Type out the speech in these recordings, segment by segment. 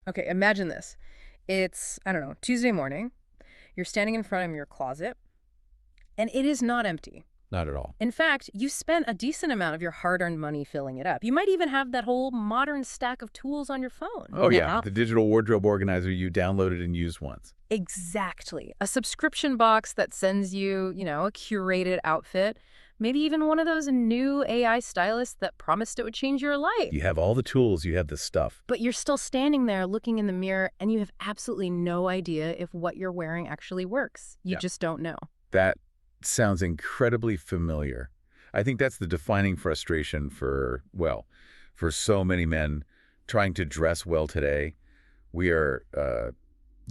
Okay, imagine this. It's, I don't know, Tuesday morning. You're standing in front of your closet, and it is not empty. Not at all. In fact, you spent a decent amount of your hard-earned money filling it up. You might even have that whole modern stack of tools on your phone. Oh, yeah. Now, The digital wardrobe organizer you downloaded and used once. exactly. A subscription box that sends you, a curated outfit. Maybe even one of those new AI stylists that promised it would change your life. You have all the tools, you have the stuff. But you're still standing there looking in the mirror, and you have absolutely no idea if what you're wearing actually works. You Yeah. just don't know. That sounds incredibly familiar. I think that's the defining frustration for so many men trying to dress well today. We are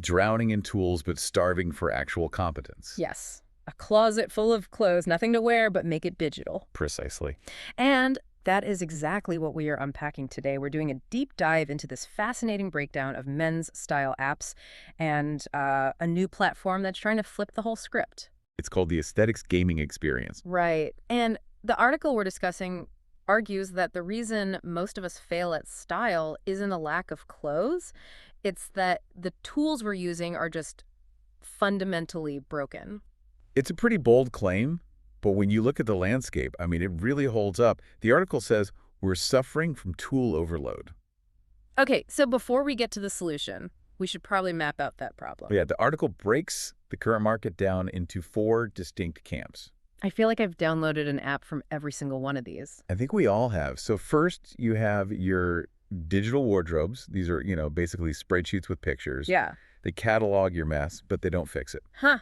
drowning in tools but starving for actual competence. Yes. A closet full of clothes, nothing to wear, but make it digital. Precisely. And that is exactly what we are unpacking today. We're doing a deep dive into this fascinating breakdown of men's style apps and a new platform that's trying to flip the whole script. It's called the aesthetics gaming experience. Right. And the article we're discussing argues that the reason most of us fail at style isn't a lack of clothes. It's that the tools we're using are just fundamentally broken. It's a pretty bold claim, but when you look at the landscape, I mean, it really holds up. The article says we're suffering from tool overload. Okay, so before we get to the solution, we should probably map out that problem. Yeah, the article breaks the current market down into 4 distinct camps. I feel like I've downloaded an app from every single one of these. I think we all have. So first, you have your digital wardrobes. These are, basically spreadsheets with pictures. Yeah. They catalog your mess, but they don't fix it. Huh.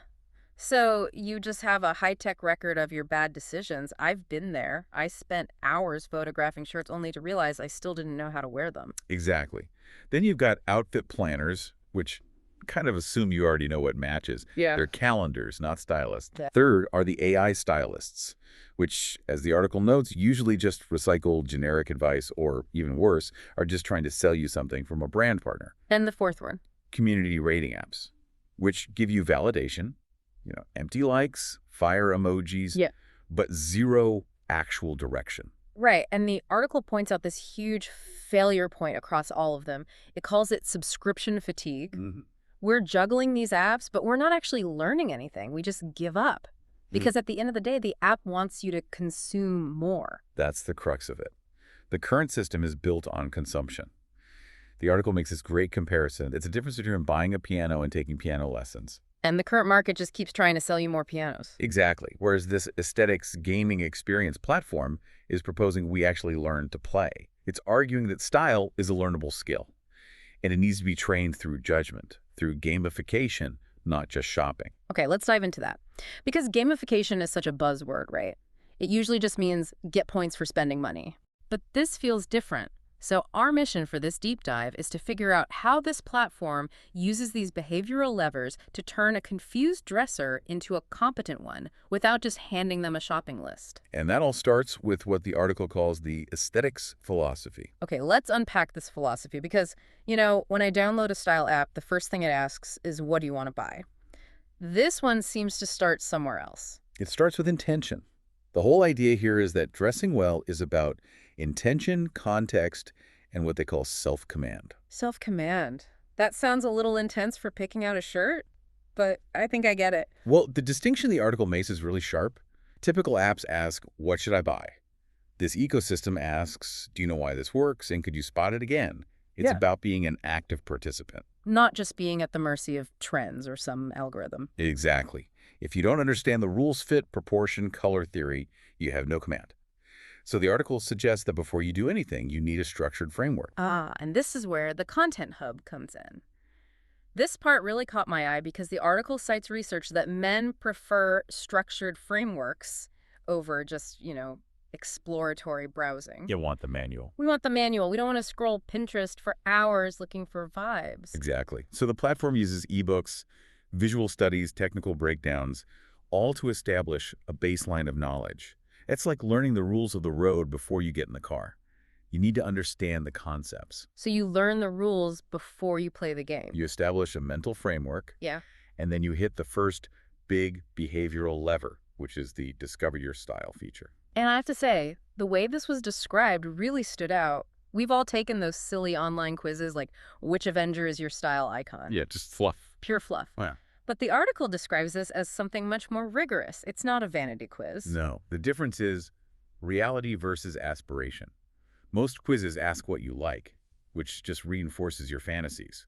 So you just have a high-tech record of your bad decisions. I've been there. I spent hours photographing shirts only to realize I still didn't know how to wear them. Exactly. Then you've got outfit planners, which kind of assume you already know what matches. Yeah. They're calendars, not stylists. Yeah. Third are the AI stylists, which, as the article notes, usually just recycle generic advice or, even worse, are just trying to sell you something from a brand partner. And the fourth one. Community rating apps, which give you validation, empty likes, fire emojis, Yeah. but zero actual direction. Right, and the article points out this huge failure point across all of them. It calls it subscription fatigue. We're juggling these apps, but we're not actually learning anything. We just give up. Because at the end of the day, the app wants you to consume more. That's the crux of it. The current system is built on consumption. The article makes this great comparison. It's a difference between buying a piano and taking piano lessons. And the current market just keeps trying to sell you more pianos. Exactly. Whereas this aesthetics gaming experience platform is proposing we actually learn to play. It's arguing that style is a learnable skill, and it needs to be trained through judgment, through gamification, not just shopping. Okay, let's dive into that. Because gamification is such a buzzword, right? It usually just means get points for spending money. But this feels different. So our mission for this deep dive is to figure out how this platform uses these behavioral levers to turn a confused dresser into a competent one without just handing them a shopping list. And that all starts with what the article calls the aesthetics philosophy. Okay, let's unpack this philosophy because, when I download a style app, the first thing it asks is, what do you want to buy? This one seems to start somewhere else. It starts with intention. The whole idea here is that dressing well is about intention, context, and what they call self-command. Self-command. That sounds a little intense for picking out a shirt, but I think I get it. Well, the distinction the article makes is really sharp. Typical apps ask, what should I buy? This ecosystem asks, do you know why this works, and could you spot it again? It's about being an active participant. Not just being at the mercy of trends or some algorithm. Exactly. If you don't understand the rules fit, proportion, color theory, you have no command. So the article suggests that before you do anything, you need a structured framework. And this is where the Content Hub comes in. This part really caught my eye because the article cites research that men prefer structured frameworks over just, exploratory browsing. You want the manual. We want the manual. We don't want to scroll Pinterest for hours looking for vibes. Exactly. So the platform uses ebooks, visual studies, technical breakdowns, all to establish a baseline of knowledge. It's like learning the rules of the road before you get in the car. You need to understand the concepts. So you learn the rules before you play the game. You establish a mental framework. Yeah. And then you hit the first big behavioral lever, which is the Discover Your Style feature. And I have to say, the way this was described really stood out. We've all taken those silly online quizzes like, which Avenger is your style icon? Yeah, just fluff. Pure fluff. Oh, yeah. But the article describes this as something much more rigorous. It's not a vanity quiz. No, the difference is reality versus aspiration. Most quizzes ask what you like, which just reinforces your fantasies.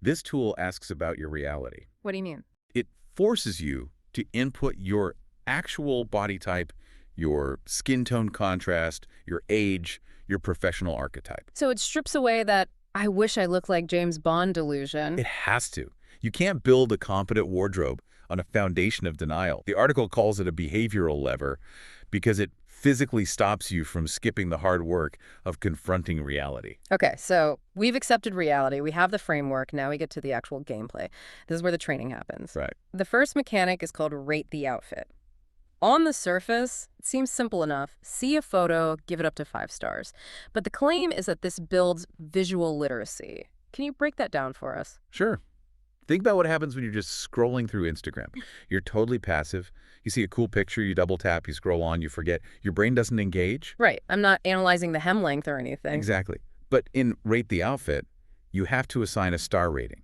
This tool asks about your reality. What do you mean? It forces you to input your actual body type, your skin tone contrast, your age, your professional archetype. So it strips away that I wish I looked like James Bond delusion. It has to. You can't build a competent wardrobe on a foundation of denial. The article calls it a behavioral lever because it physically stops you from skipping the hard work of confronting reality. Okay, so we've accepted reality. We have the framework. Now we get to the actual gameplay. This is where the training happens. Right. The first mechanic is called rate the outfit. On the surface, it seems simple enough. See a photo, give it up to 5 stars. But the claim is that this builds visual literacy. Can you break that down for us? Sure. Think about what happens when you're just scrolling through Instagram. You're totally passive. You see a cool picture, you double tap, you scroll on, you forget. Your brain doesn't engage. Right. I'm not analyzing the hem length or anything. Exactly. But in Rate the Outfit, you have to assign a star rating.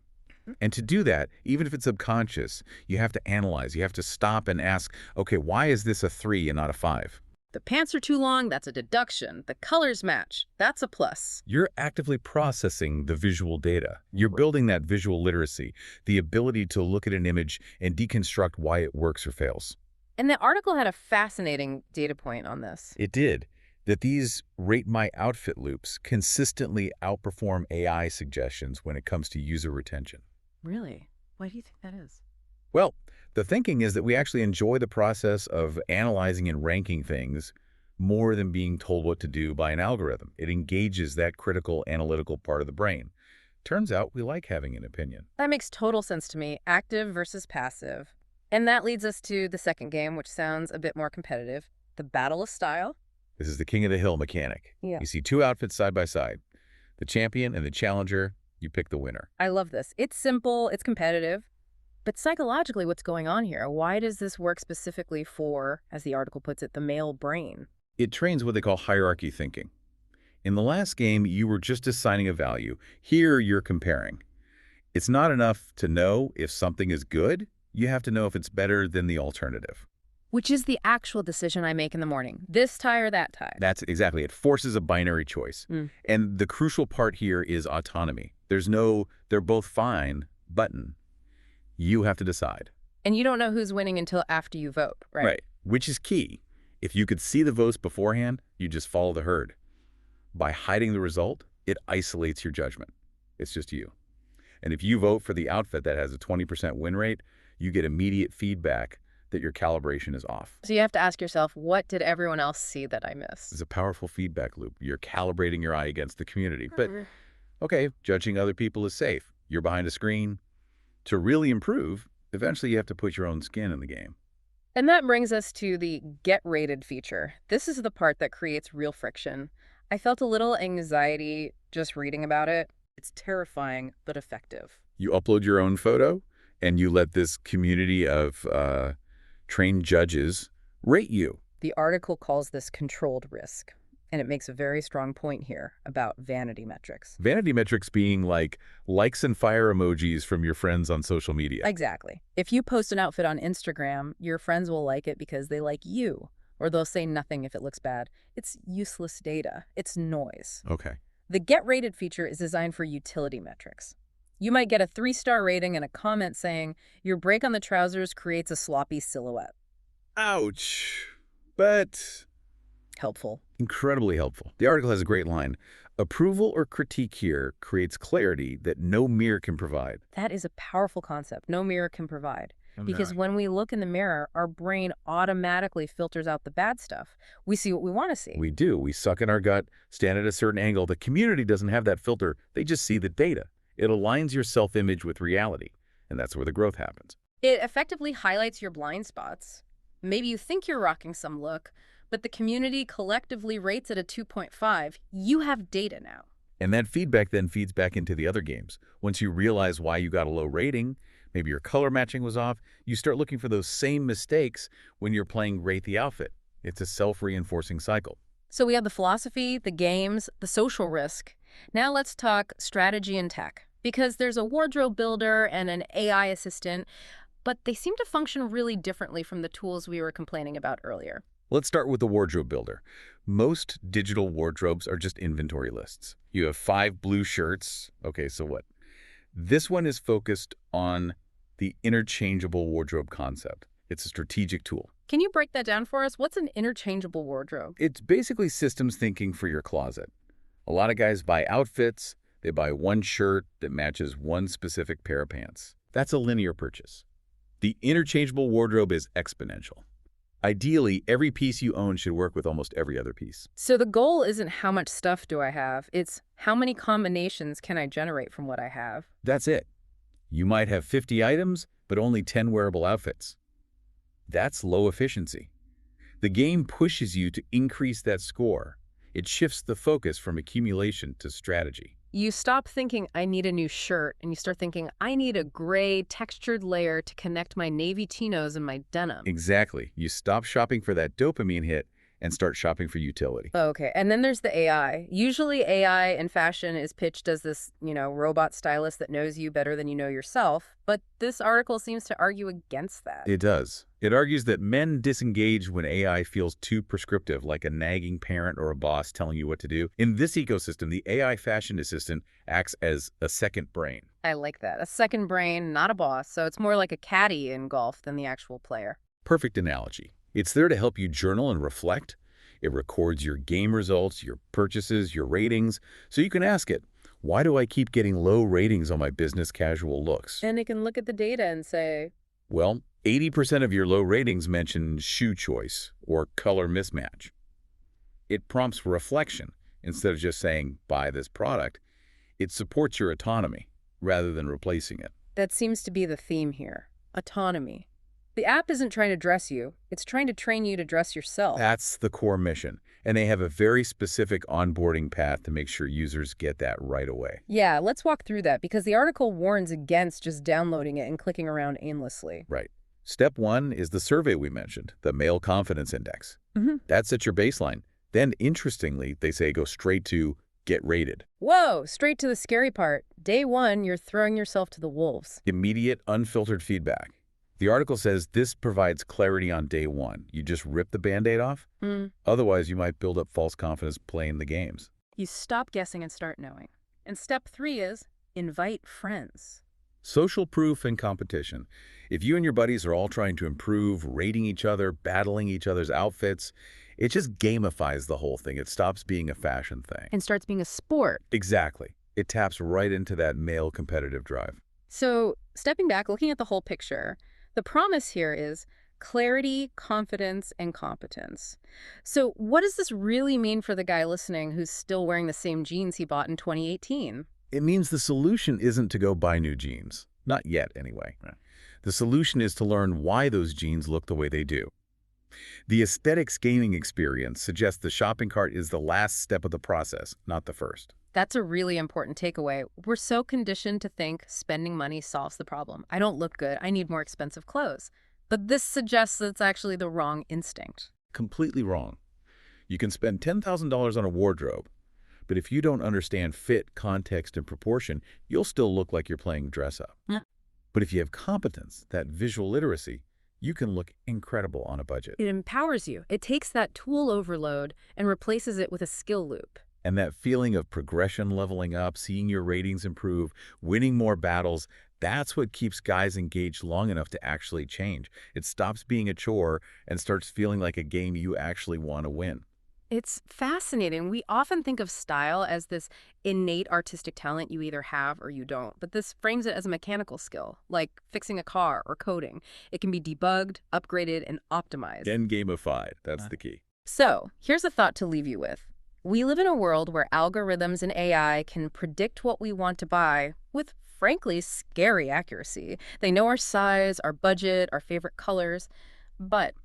And to do that, even if it's subconscious, you have to analyze. You have to stop and ask, okay, why is this a 3 and not a 5? The pants are too long, that's a deduction. The colors match, that's a plus. You're actively processing the visual data. You're building that visual literacy, the ability to look at an image and deconstruct why it works or fails. And the article had a fascinating data point on this. It did. That these Rate My Outfit loops consistently outperform AI suggestions when it comes to user retention. Really? Why do you think that is? Well, the thinking is that we actually enjoy the process of analyzing and ranking things more than being told what to do by an algorithm. It engages that critical analytical part of the brain. Turns out we like having an opinion. That makes total sense to me. Active versus passive. And that leads us to the second game, which sounds a bit more competitive. The battle of style. This is the king of the hill mechanic. Yeah. You see 2 outfits side by side. The champion and the challenger, you pick the winner. I love this. It's simple, it's competitive. But psychologically, what's going on here? Why does this work specifically for, as the article puts it, the male brain? It trains what they call hierarchy thinking. In the last game, you were just assigning a value. Here, you're comparing. It's not enough to know if something is good. You have to know if it's better than the alternative. Which is the actual decision I make in the morning. This tie or that tie. That's exactly. It forces a binary choice. And the crucial part here is autonomy. There's no, they're both fine button. You have to decide. And you don't know who's winning until after you vote, right? Right. Which is key. If you could see the votes beforehand, you just follow the herd. By hiding the result, it isolates your judgment. It's just you. And if you vote for the outfit that has a 20% win rate, you get immediate feedback that your calibration is off. So you have to ask yourself, what did everyone else see that I missed? It's a powerful feedback loop. You're calibrating your eye against the community. But, okay, judging other people is safe. You're behind a screen. To really improve, eventually you have to put your own skin in the game. And that brings us to the get rated feature. This is the part that creates real friction. I felt a little anxiety just reading about it. It's terrifying, but effective. You upload your own photo, and you let this community of trained judges rate you. The article calls this controlled risk, and it makes a very strong point here about vanity metrics. Vanity metrics being like likes and fire emojis from your friends on social media. Exactly. If you post an outfit on Instagram, your friends will like it because they like you, or they'll say nothing if it looks bad. It's useless data. It's noise. Okay. The Get Rated feature is designed for utility metrics. You might get a 3-star rating and a comment saying, your break on the trousers creates a sloppy silhouette. Ouch. But Helpful. incredibly helpful. The article has a great line. Approval or critique here creates clarity that no mirror can provide. That is a powerful concept no mirror can provide. Because when we look in the mirror, our brain automatically filters out the bad stuff. We see what we want to see. We do. We suck in our gut, stand at a certain angle. The community doesn't have that filter. They just see the data. It aligns your self-image with reality, and that's where the growth happens. It effectively highlights your blind spots. Maybe you think you're rocking some look, but the community collectively rates it a 2.5. You have data now. And that feedback then feeds back into the other games. Once you realize why you got a low rating, maybe your color matching was off, you start looking for those same mistakes when you're playing Rate the Outfit. It's a self-reinforcing cycle. So we have the philosophy, the games, the social risk. Now let's talk strategy and tech. Because there's a wardrobe builder and an AI assistant, but they seem to function really differently from the tools we were complaining about earlier. Let's start with the wardrobe builder. Most digital wardrobes are just inventory lists. You have 5 blue shirts. Okay, so what? This one is focused on the interchangeable wardrobe concept. It's a strategic tool. Can you break that down for us? What's an interchangeable wardrobe? It's basically systems thinking for your closet. A lot of guys buy outfits. They buy one shirt that matches one specific pair of pants. That's a linear purchase. The interchangeable wardrobe is exponential. Ideally, every piece you own should work with almost every other piece. So the goal isn't how much stuff do I have, it's how many combinations can I generate from what I have. That's it. You might have 50 items, but only 10 wearable outfits. That's low efficiency. The game pushes you to increase that score. It shifts the focus from accumulation to strategy. You stop thinking, I need a new shirt, and you start thinking, I need a gray textured layer to connect my navy chinos and my denim. Exactly. You stop shopping for that dopamine hit and start shopping for utility. Okay, and then there's the AI. Usually AI in fashion is pitched as this, robot stylist that knows you better than you know yourself, but this article seems to argue against that. It does. It argues that men disengage when AI feels too prescriptive, like a nagging parent or a boss telling you what to do. In this ecosystem, the AI fashion assistant acts as a second brain. I like that. A second brain, not a boss, so it's more like a caddy in golf than the actual player. Perfect analogy. It's there to help you journal and reflect. It records your game results, your purchases, your ratings, so you can ask it, why do I keep getting low ratings on my business casual looks? And it can look at the data and say, well, 80% of your low ratings mention shoe choice or color mismatch. It prompts reflection instead of just saying, buy this product. It supports your autonomy rather than replacing it. That seems to be the theme here. Autonomy. The app isn't trying to dress you. It's trying to train you to dress yourself. That's the core mission. And they have a very specific onboarding path to make sure users get that right away. Yeah, let's walk through that because the article warns against just downloading it and clicking around aimlessly. Right. Step 1 is the survey we mentioned, the Male Confidence Index. That's at your baseline. Then, interestingly, they say go straight to get rated. Whoa, straight to the scary part. Day 1, you're throwing yourself to the wolves. Immediate, unfiltered feedback. The article says this provides clarity on day 1. You just rip the Band-Aid off. Otherwise, you might build up false confidence playing the games. You stop guessing and start knowing. And step 3 is invite friends. Social proof and competition. If you and your buddies are all trying to improve, rating each other, battling each other's outfits, it just gamifies the whole thing. It stops being a fashion thing. And starts being a sport. Exactly. It taps right into that male competitive drive. So, stepping back, looking at the whole picture, the promise here is clarity, confidence, and competence. So what does this really mean for the guy listening who's still wearing the same jeans he bought in 2018? It means the solution isn't to go buy new jeans. Not yet, anyway. The solution is to learn why those jeans look the way they do. The aesthetics gaming experience suggests the shopping cart is the last step of the process, not the first. That's a really important takeaway. We're so conditioned to think spending money solves the problem. I don't look good. I need more expensive clothes. But this suggests that it's actually the wrong instinct. Completely wrong. You can spend $10,000 on a wardrobe, but if you don't understand fit, context, and proportion, you'll still look like you're playing dress-up. But if you have competence, that visual literacy, you can look incredible on a budget. It empowers you. It takes that tool overload and replaces it with a skill loop. And that feeling of progression, leveling up, seeing your ratings improve, winning more battles, that's what keeps guys engaged long enough to actually change. It stops being a chore and starts feeling like a game you actually want to win. It's fascinating. We often think of style as this innate artistic talent you either have or you don't, but this frames it as a mechanical skill, like fixing a car or coding. It can be debugged, upgraded, and optimized. Then gamified. That's the key. So, here's a thought to leave you with. We live in a world where algorithms and AI can predict what we want to buy with, frankly, scary accuracy. They know our size, our budget, our favorite colors, but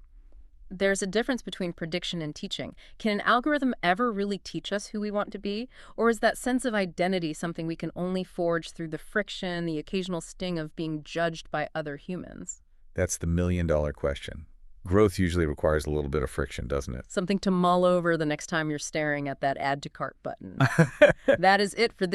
there's a difference between prediction and teaching. Can an algorithm ever really teach us who we want to be? Or is that sense of identity something we can only forge through the friction, the occasional sting of being judged by other humans? That's the million-dollar question. Growth usually requires a little bit of friction, doesn't it? Something to mull over the next time you're staring at that add to cart button. That is it for this